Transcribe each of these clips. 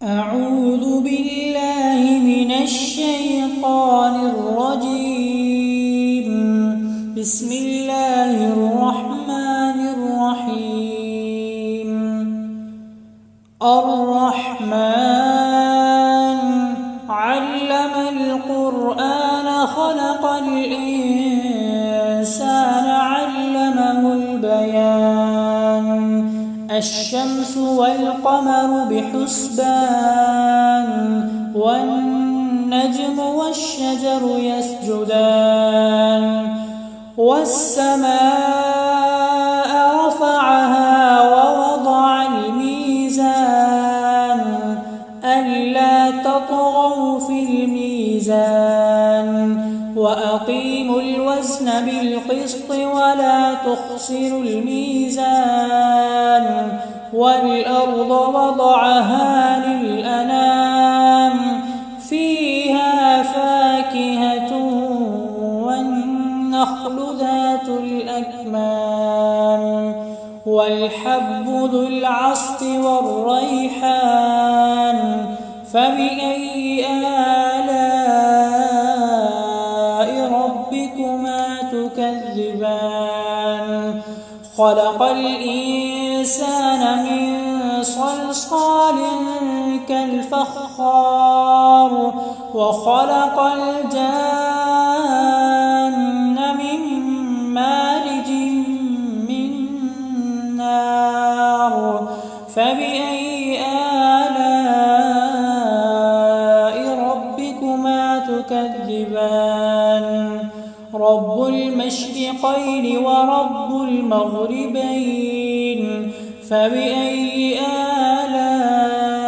أعوذ بالله من الشيطان الرجيم. بسم الله الرحمن الرحيم. الرحمن علم القرآن خلق الإنسان علمه البيان. الشمس والقمر بحسبان والنجم والشجر يسجدان والسماء رفعها ووضع الميزان ألا تطغوا في الميزان وأقيموا الوزن بالقسط ولا تخسروا الميزان والأرض وضعها للأنام فيها فاكهة والنخل ذات الأكمام والحب ذو العصف والريحان فبأي آلاء ربكما تكذبان. خلق الإنسان من صلصال كالفخار وخلق الجان من مارج من نار فبأي آلاء ربكما تكذبان. رب المشرقين ورب المغربين فبأي آلاء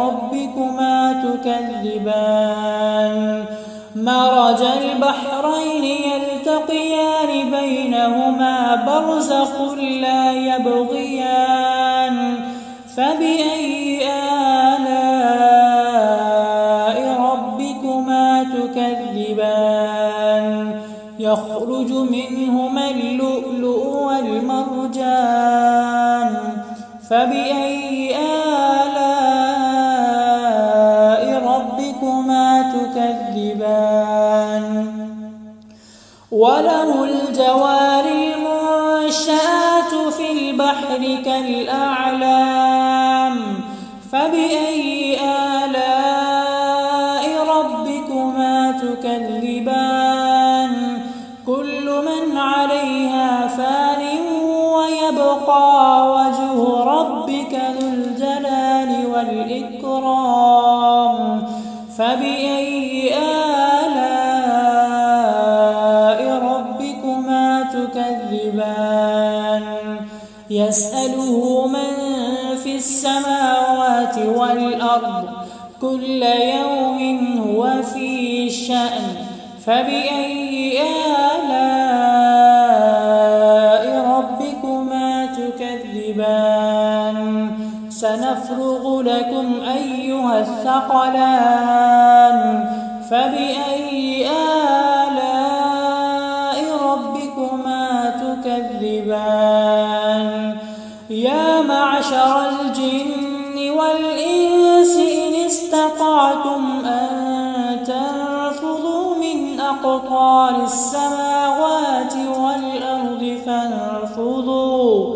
ربكما تكذبان. مرج البحرين يلتقيان بينهما برزخ لا يبغيان فبأي آلاء ربكما تكذبان. يخرج منهما اللؤلؤ والمرجان فبأي آلاء ربكما تكذبان. وله الجوار المنشآت في البحر كالأعلام فبأي آلاء ربكما تكذبان. كل من عليها فان ويبقى وجه ربك ذو الجلال والإكرام فبأي آلاء ربكما تكذبان. يسأله من في السماوات والأرض كل يوم هو في شأن فبأي آلاء ربكما تكذبان. سنفرغ لكم أيها الثقلان فبأي آلاء ربكما تكذبان. يا معشر الجن والإنس إن استطعتم أن تنفذوا من أقطار السماوات والأرض فانفذوا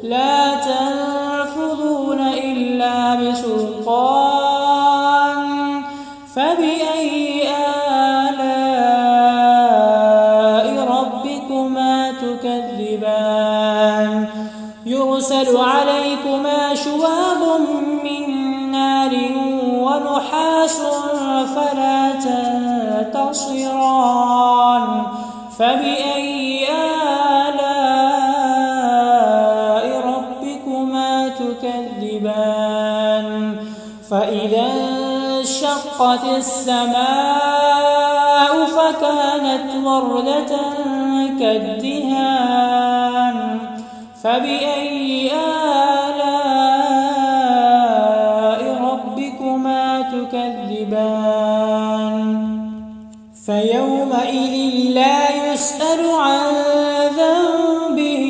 لا تنفذون إلا بسلطان فبأي آلاء ربكما تكذبان. يرسل عليكما شواظ من نار ونحاس فلا تنتصران فبأي آلاء ربكما تكذبان. فإذا انشقت السماء فكانت وردة كالدهان فبأي آلاء ربكما تكذبان. فيومئذ لا يسأل عن ذنبه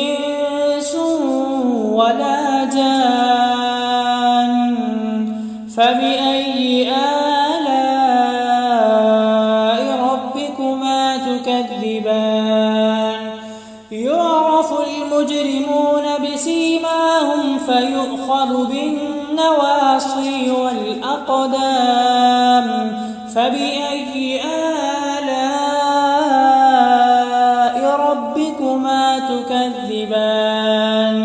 إنس ولا جان فبأي آلاء ربكما تكذبان يعرف المجرمون بسيماهم فيؤخذ بالنواصي والأقدام فبأي آلاء ربكما تكذبان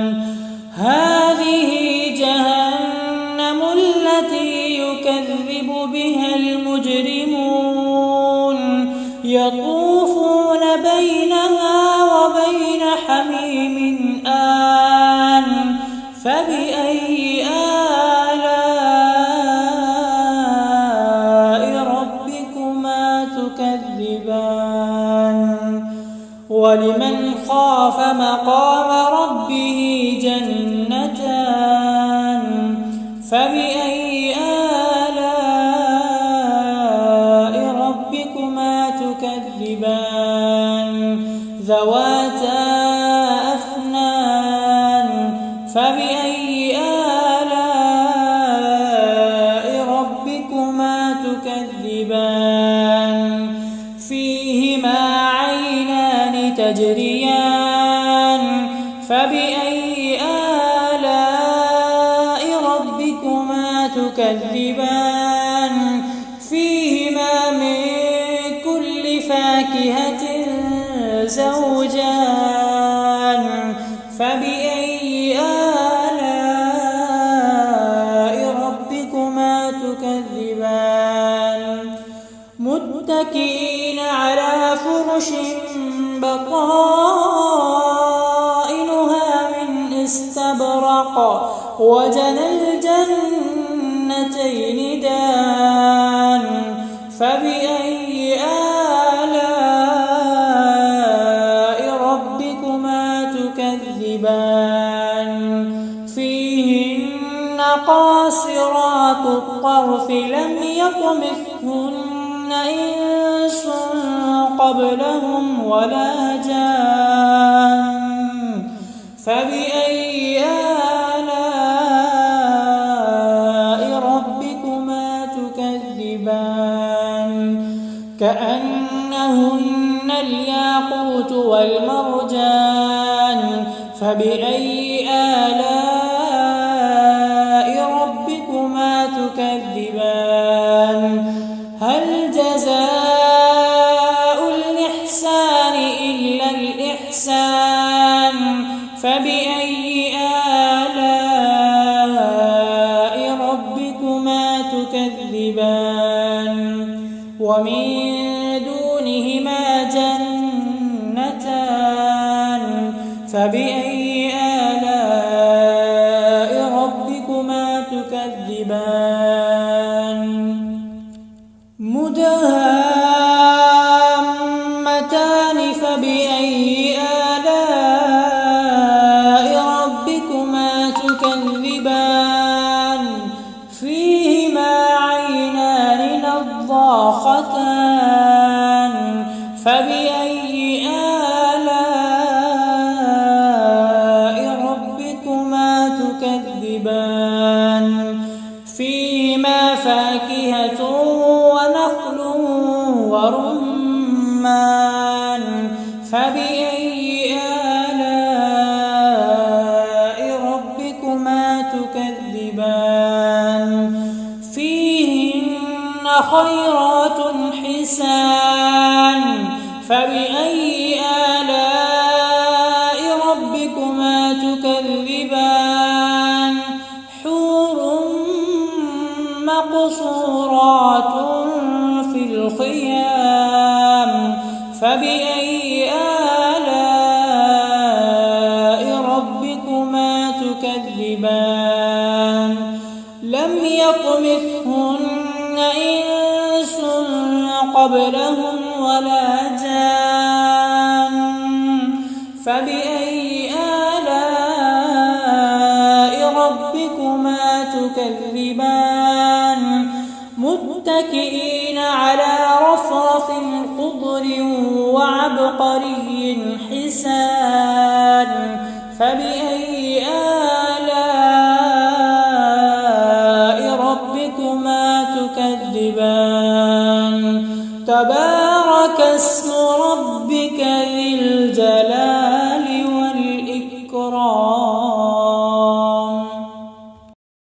هذه جهنم التي يكذب بها المجرمون يطوفون بينها وبين حميم آن فبأي آلاء ربكما تكذبان ولمن خاف مقام ربه جنتان فبأي آلاء ربكما تكذبان ذواتا أفنان فبأي آلاء ربكما تكذبان فيهما عينان تجريان فبأي آلاء ربكما تكذبان فيهما من كل فاكهة زوجان فبأي آلاء ربكما تكذبان متكئين على فرش بطائنها من استبرق وجنى الجنتين دان فبأي آلاء ربكما تكذبان فيهن قاصرات الطرف لم يطمثهن إنس قبلهم ولا جان فبأي آلاء ربكما تكذبان كأنهن الياقوت والمرجان فبأي آلاء ربكما تكذبان هل جزاء الإحسان إلا الإحسان فبأي آلاء ربكما تكذبان ومن دونهما جنتان فبأي آلاء ربكما تكذبان مدهامتان فبأي آلاء ربكما تكذبان فيهما عينان نضاختان فبأي آلاء ربكما تكذبان فيهما فاكهة ونخل ورمان فبأي آلاء ربكما تكذبان فيهن خيرات حسان فبأي آلاء ربكما تكذبان حور مقصورات في الخيام فبأي آلاء ربكما تكذبان لم يطمثهن إنس قبلهم ولا جان فبأي آلاء ربكما تكذبان متكئين على رفرف خضر وعبقري حسان فبأي آلاء ربكما تكذبان تبارك اسم